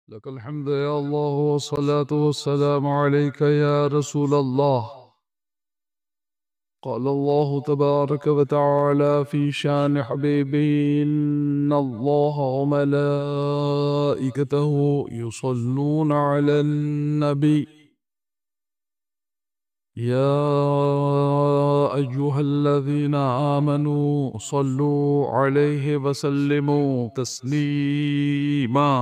لك الحمد يا الله والصلاة والسلام عليك يا رسول الله. قال الله تبارك وتعالى في شان حبيبه إن الله وملائكته يصلون على النبي يا أيها الذين آمنوا صلوا عليه وسلموا تسليما.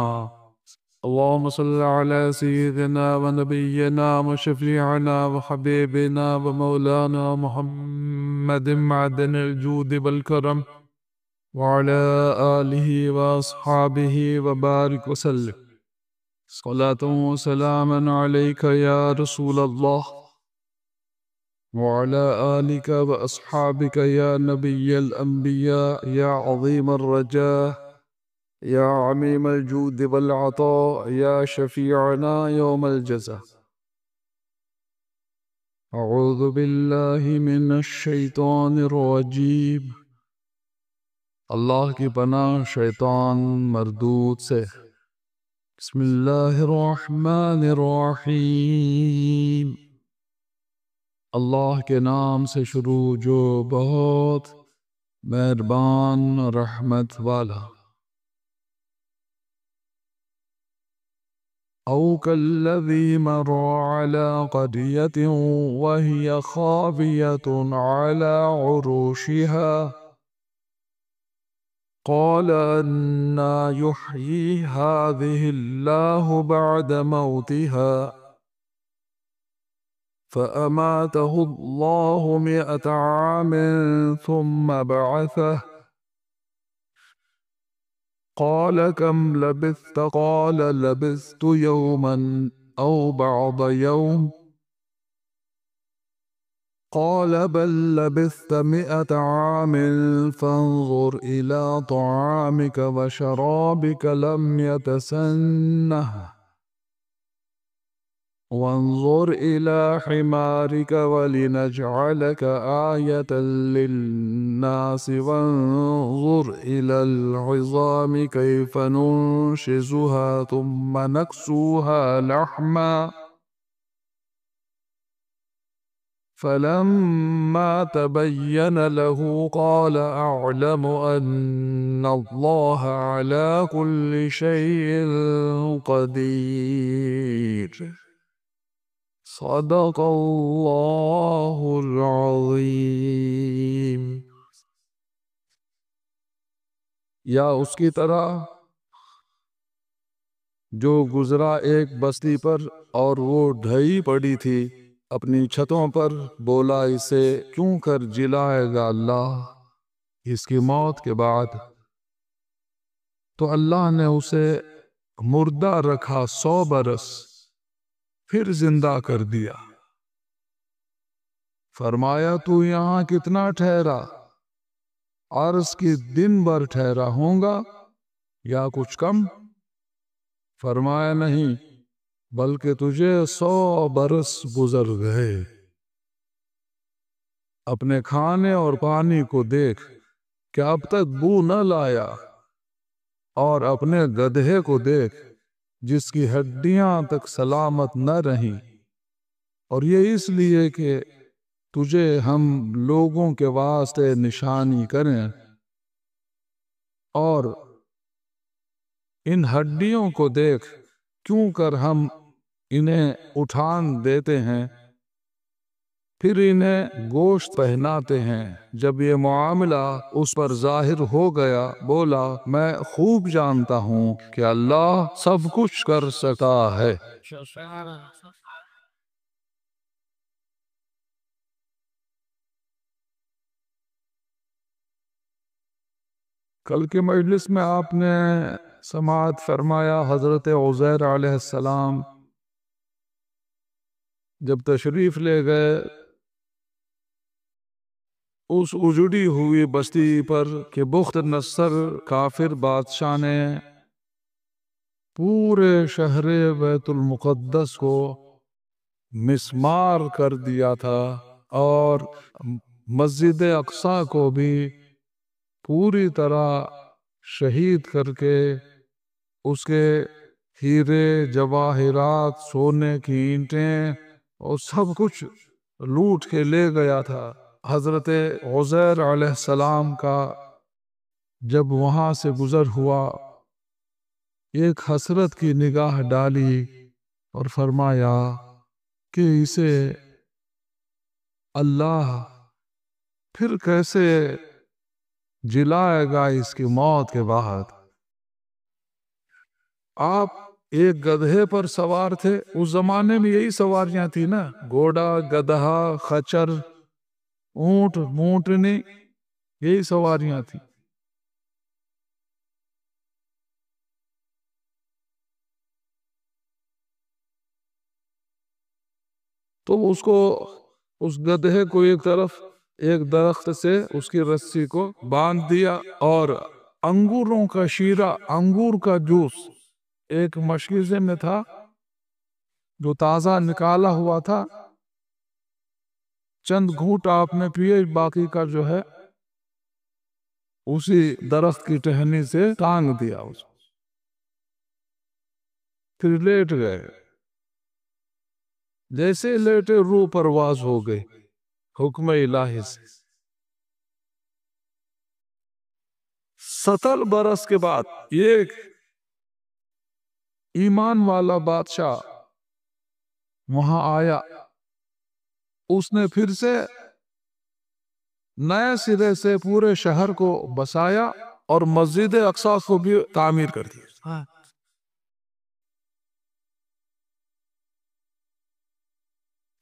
اللهم صل على سيدنا ونبينا وشفيعنا وحبيبنا ومولانا محمد معدن الجود والكرم وعلى آله وأصحابه وبارك وسلم. صلاة وسلاما عليك يا رسول الله وعلى آلك وأصحابك يا نبي الأنبياء يا عظيم الرجاء يا عميم الجود والعطاء يا شفيعنا يوم الجزاء. أعوذ بالله من الشيطان الرجيم. اللہ کی پناہ شیطان مردود سے. بسم اللہ الرحمن الرحیم. اللہ کے نام سے شروع جو بہت مہربان رحمت والا. أو كالذي مر على قرية وهي خاوية على عروشها قال أنى يحيي هذه الله بعد موتها فأماته الله 100 عام ثم بعثه قال كم لبثت قال لبثت يوما أو بعض يوم قال بل لبثت 100 عام فانظر إلى طعامك وشرابك لم يتسنه وانظر إلى حمارك ولنجعلك آية للناس وانظر إلى العظام كيف ننشزها ثم نكسوها لحما فلما تبين له قال أعلم أن الله على كل شيء قدير. صدق اللہ العظیم. یا اس کی طرح جو گزرا ایک بستی پر اور وہ ڈھئی پڑی تھی اپنی چھتوں پر، بولا اسے کیوں کر جلائے گا اللہ اس کی موت کے بعد؟ تو اللہ نے اسے مردہ رکھا 100 برس، پھر زندہ کر دیا. فرمایا تو یہاں کتنا ٹھہرا؟ عرض کی دن بھر ٹھہرا ہوں گا یا کچھ کم؟ فرمایا نہیں، بلکہ تجھے 100 برس گزر گئے. اپنے کھانے اور پانی کو دیکھ کہ اب تک بو نہ لایا، اور اپنے گدھے کو دیکھ جس کی ہڈیاں تک سلامت نہ رہیں، اور یہ اس لیے کہ تجھے ہم لوگوں کے واسطے نشانی کریں. اور ان ہڈیوں کو دیکھ کیوں کر ہم انہیں اٹھان دیتے ہیں پھر انہیں گوشت پہناتے ہیں. جب یہ معاملہ اس پر ظاہر ہو گیا بولا میں خوب جانتا ہوں کہ اللہ سب کچھ کر سکتا ہے. کل کے مجلس میں آپ نے سماعت فرمایا حضرت عزیر علیہ السلام جب تشریف لے گئے اس اجڑی ہوئی بستی پر کہ بخت نصر کافر بادشاہ نے پورے شہر بیت المقدس کو مسمار کر دیا تھا اور مسجد اقصی کو بھی پوری طرح شہید کر کے اس کے ہیرے جواہرات سونے کی اینٹیں اور سب کچھ لوٹ کے لے گیا تھا۔ حضرت عزیر علیہ السلام کا جب وہاں سے گزر ہوا، ایک حسرت کی نگاہ ڈالی اور فرمایا کہ اسے اللہ پھر کیسے جلائے گا اس کی موت کے بعد۔ آپ ایک گدھے پر سوار تھے، اس زمانے میں یہی سواریاں تھی نا، گھوڑا، گدھا، خچر، اونٹ، مونٹنی، یہی سواریاں تھی۔ تو اس گدھے کو ایک درخت سے اس کی رسی کو باندھ دیا اور انگوروں کا شیرہ، انگور کا جوس ایک مشکیزے میں تھا جو تازہ نکالا ہوا تھا، چند گھونٹ آپ نے پیے، باقی کا جو ہے اسی درخت کی ٹہنی سے ٹانگ دیا اس کو، پھر لیٹ گئے۔ جیسے لیٹے روح پرواز ہو گئی حکم الہی سے۔ 70 برس کے بعد ایک ایمان والا بادشاہ وہاں آیا، اس نے پھر سے نئے سرے سے پورے شہر کو بسایا اور مسجد اقصی کو بھی تعمیر کر دیا۔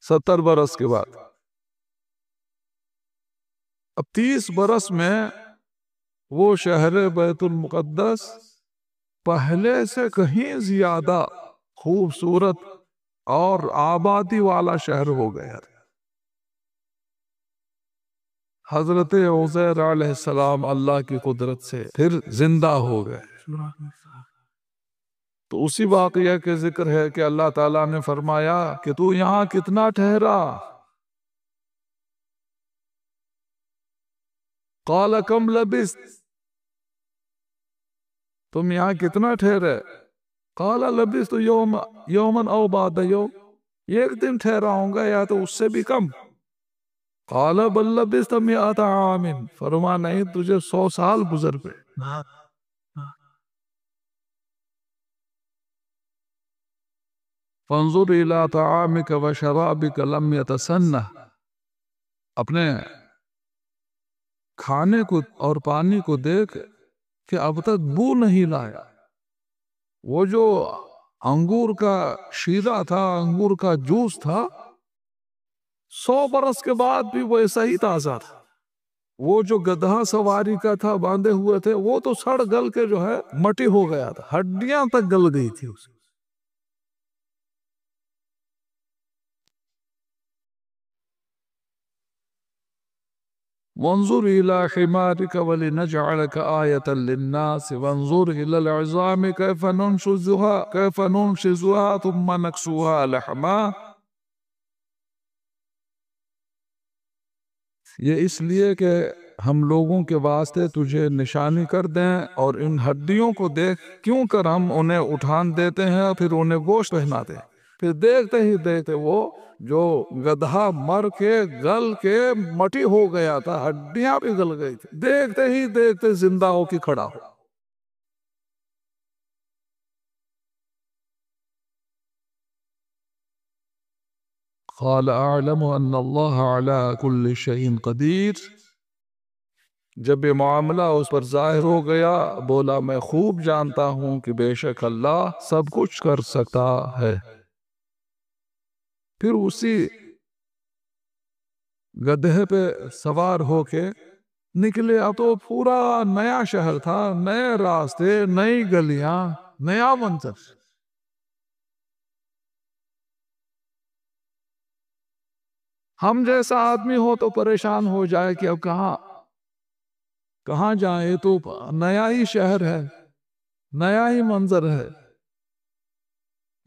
70 برس کے بعد اب 30 برس میں وہ شہر بیت المقدس پہلے سے کہیں زیادہ خوبصورت اور آبادی والا شہر ہو گیا۔ حضرت عزیر علیہ السلام اللہ کی قدرت سے پھر زندہ ہو گئے۔ تو اسی واقعہ کے ذکر ہے کہ اللہ تعالیٰ نے فرمایا کہ تو یہاں کتنا ٹھہرا؟ قال کم لبثت، تم یہاں کتنا ٹھہرے؟ قال لبثت یوما او بعد یوم، ایک دن ٹھہرا ہوں گا یا تو اس سے بھی کم۔ قال بل لبثت 100 عام، فرما نہیں تجھے 100 سال گزر گئے۔ فانظر الى طعامك وشرابك لم يتسنه، اپنے کھانے کو اور پانی کو دیکھ کہ اب تک بو نہیں لایا۔ وہ جو انگور کا شیرہ تھا، انگور کا جوس تھا، 100 برس کے بعد بھی وہ ایسا ہی تازہ تھا۔ وہ جو گدھا سواری کا تھا، باندھے ہوئے تھے، وہ تو سڑ گل کے جو ہے مٹی ہو گیا تھا، ہڈیاں تک گل گئی تھی اسے۔ وانظر الى حمارك ولنجعلك آية للناس وانظر الى العظام كيف ننشزها ثم نكسوها لحما۔ یہ اس لیے کہ ہم لوگوں کے واسطے تجھے نشانی کر دیں، اور ان ہڈیوں کو دیکھ کیوں کر ہم انہیں اٹھان دیتے ہیں، پھر انہیں گوشت پہناتے ہیں۔ پھر دیکھتے ہی دیکھتے وہ جو گدھا مر کے گل کے مٹی ہو گیا تھا، ہڈیاں بھی گل گئی تھی، دیکھتے ہی دیکھتے زندہ ہو کے کھڑا ہو۔ قال اعلم ان اللہ علی کل شیء قدیر، جب یہ معاملہ اس پر ظاہر ہو گیا، بولا میں خوب جانتا ہوں کہ بے شک اللہ سب کچھ کر سکتا ہے۔ پھر اسی گدھے پہ سوار ہو کے نکلے۔ اب تو پورا نیا شہر تھا، نئے راستے، نئی گلیاں، نیا منظر۔ ہم جیسا آدمی ہو تو پریشان ہو جائے کہ اب کہاں جائیں، تو نیا ہی شہر ہے، نیا ہی منظر ہے۔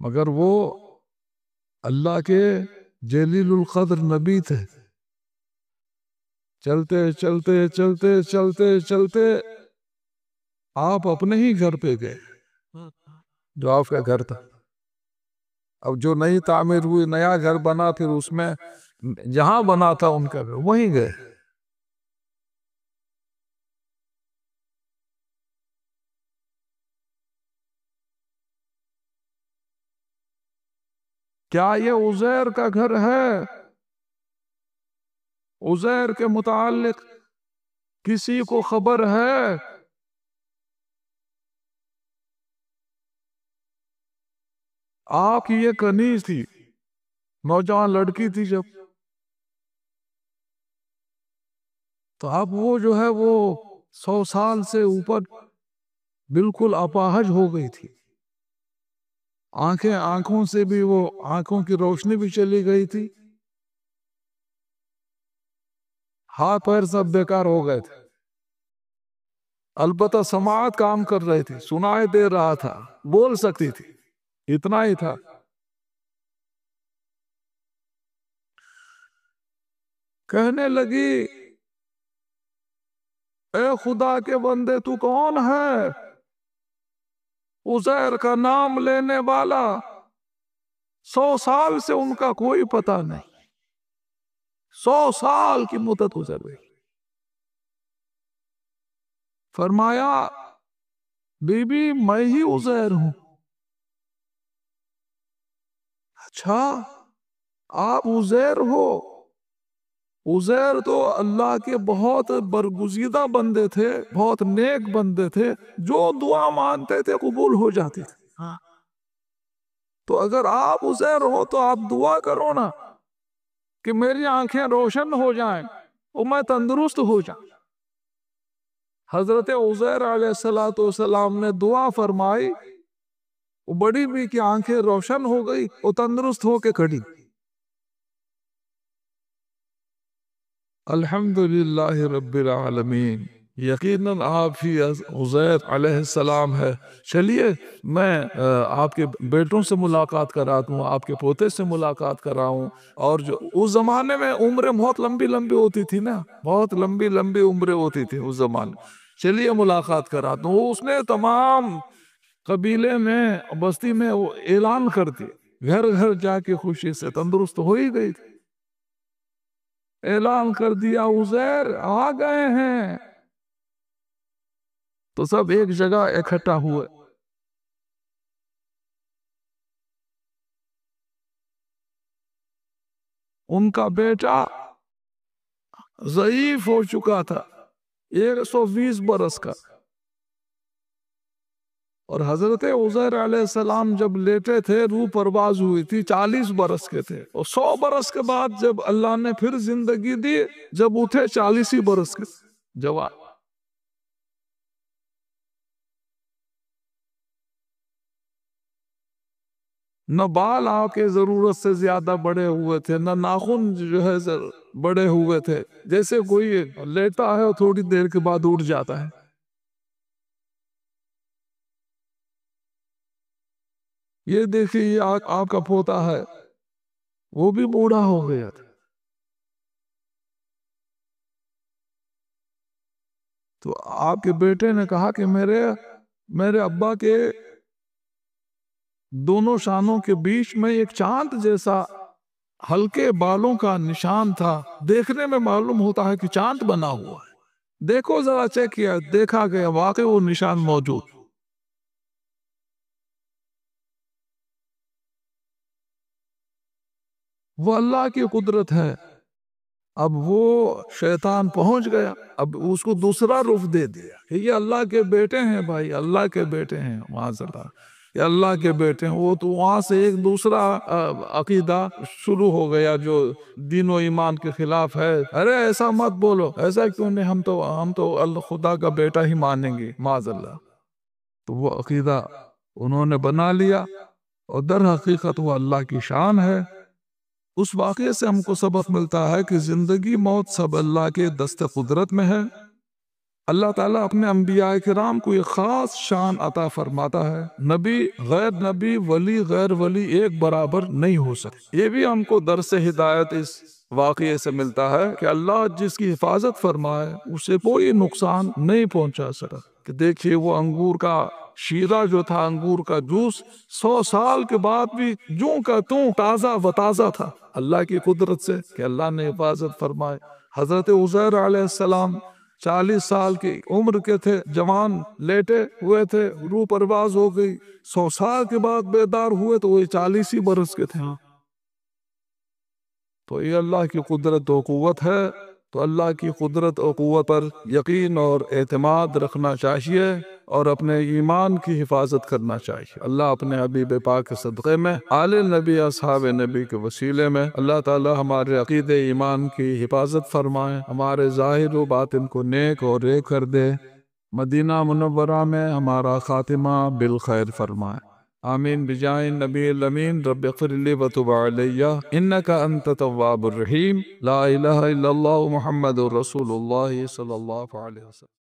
مگر وہ اللہ کے جلیل القدر نبی تھے، چلتے چلتے چلتے چلتے چلتے آپ اپنے ہی گھر پہ گئے۔ جو آپ کا گھر تھا، اب جو نئی تعمیر ہوئی، نیا گھر بنا، پھر اس میں جہاں بنا تھا ان کا گھر وہیں گئے۔ کیا یہ عزیر کا گھر ہے؟ عزیر کے متعلق کسی کو خبر ہے؟ آپ کی یہ کنیز تھی، نوجوان لڑکی تھی جب، تو اب وہ جو ہے وہ 100 سال سے اوپر بالکل اپاہج ہو گئی تھی، آنکھوں سے بھی وہ آنکھوں کی روشنی بھی چلی گئی تھی، ہاتھ پیر سب بیکار ہو گئے تھے، البتہ سماعت کام کر رہی تھی، سنائی دے رہا تھا، بول سکتی تھی، اتنا ہی تھا۔ کہنے لگی اے خدا کے بندے تو کون ہے؟ عزیر کا نام لینے والا، 100 سال سے ان کا کوئی پتہ نہیں، 100 سال کی مدت گزر گئی۔ فرمایا بی بی میں ہی عزیر ہوں۔ اچھا آپ عزیر ہو؟ عزیر تو اللہ کے بہت برگزیدہ بندے تھے، بہت نیک بندے تھے، جو دعا مانتے تھے قبول ہو جاتی تھی۔ تو اگر آپ عزیر ہو تو آپ دعا کرو نا کہ میری آنکھیں روشن ہو جائیں اور میں تندرست ہو جاؤں۔ حضرت عزیر علیہ السلام نے دعا فرمائی، وہ بڑی بھی کی آنکھیں روشن ہو گئی، وہ تندرست ہو کے کھڑی۔ الحمدللہ رب العالمین۔ یقیناً آپ ہی عزیر علیہ السلام ہے۔ چلیے میں آپ کے بیٹوں سے ملاقات کراتا ہوں، آپ کے پوتے سے ملاقات کراؤں، اور جو اس زمانے میں عمریں بہت لمبی لمبی ہوتی تھی نا، بہت لمبی لمبی عمریں ہوتی تھی اس زمانے۔ چلیے ملاقات کراتا ہوں۔ اس نے تمام قبیلے میں، بستی میں وہ اعلان کر دی، گھر گھر جا کے خوشی سے تندرست ہو ہی گئی تھی، اعلان کر دیا عزیر آ گئے ہیں۔ تو سب ایک جگہ اکٹھا ہوئے۔ ان کا بیٹا ضعیف ہو چکا تھا، 120 برس کا، اور حضرت عزیر علیہ السلام جب لیٹے تھے روح پرواز ہوئی تھی، 40 برس کے تھے، اور 100 برس کے بعد جب اللہ نے پھر زندگی دی، جب اٹھے 40 ہی برس کے جوان۔ نہ بال آپ کے ضرورت سے زیادہ بڑے ہوئے تھے، نہ ناخن جو ہے بڑے ہوئے تھے، جیسے کوئی لیٹا ہے اور تھوڑی دیر کے بعد اٹھ جاتا ہے۔ یہ دیکھیے آپ کا پوتا ہے، وہ بھی بوڑھا ہو گیا تھا۔ تو آپ کے بیٹے نے کہا کہ میرے ابا کے دونوں شانوں کے بیچ میں ایک چاند جیسا ہلکے بالوں کا نشان تھا، دیکھنے میں معلوم ہوتا ہے کہ چاند بنا ہوا ہے، دیکھو ذرا چیک کیا، دیکھا گیا، واقعی وہ نشان موجود۔ وہ اللہ کی قدرت ہے۔ اب وہ شیطان پہنچ گیا، اب اس کو دوسرا رخ دے دیا کہ یہ اللہ کے بیٹے ہیں، بھائی اللہ کے بیٹے ہیں، معاذ اللہ، یہ اللہ کے بیٹے ہیں۔ وہ تو وہاں سے ایک دوسرا عقیدہ شروع ہو گیا جو دین و ایمان کے خلاف ہے۔ ارے ایسا مت بولو، ایسا کیوں نہیں، ہم تو اللہ خدا کا بیٹا ہی مانیں گے، معاذ اللہ۔ تو وہ عقیدہ انہوں نے بنا لیا، اور در حقیقت وہ اللہ کی شان ہے۔ اس واقعے سے ہم کو سبق ملتا ہے کہ زندگی موت سب اللہ کے دست قدرت میں ہے۔ اللہ تعالیٰ اپنے انبیاء کرام کو ایک خاص شان عطا فرماتا ہے، نبی غیر نبی، ولی غیر ولی ایک برابر نہیں ہو سکتے۔ یہ بھی ہم کو درس ہدایت اس واقعے سے ملتا ہے کہ اللہ جس کی حفاظت فرمائے اسے کوئی نقصان نہیں پہنچا سکتا۔ کہ دیکھیے وہ انگور کا شیرہ جو تھا انگور کا جوس 100 سال کے بعد بھی جوں کا توں تازہ و تازہ تھا، اللہ کی قدرت سے کہ اللہ نے حفاظت فرمائے۔ حضرت عزیر علیہ السلام 40 سال کی عمر کے تھے، جوان لیٹے ہوئے تھے، روح پرواز ہو گئی، 100 سال کے بعد بیدار ہوئے تو وہ 40 ہی برس کے تھے۔ تو یہ اللہ کی قدرت و قوت ہے، تو اللہ کی قدرت و قوت پر یقین اور اعتماد رکھنا چاہیے اور اپنے ایمان کی حفاظت کرنا چاہیے۔ اللہ اپنے حبیب پاک کے صدقے میں، آل نبی اصحاب نبی کے وسیلے میں اللہ تعالی ہمارے عقید ایمان کی حفاظت فرمائے، ہمارے ظاہر و باطن کو نیک اور ایک کر دے، مدینہ منورہ میں ہمارا خاتمہ بالخیر فرمائے، آمین بجائے نبی الامین۔ رب اغفر لی وتب علی انک انت التواب الرحیم، لا الہ الا اللہ محمد رسول اللہ صلی اللہ علیہ وسلم۔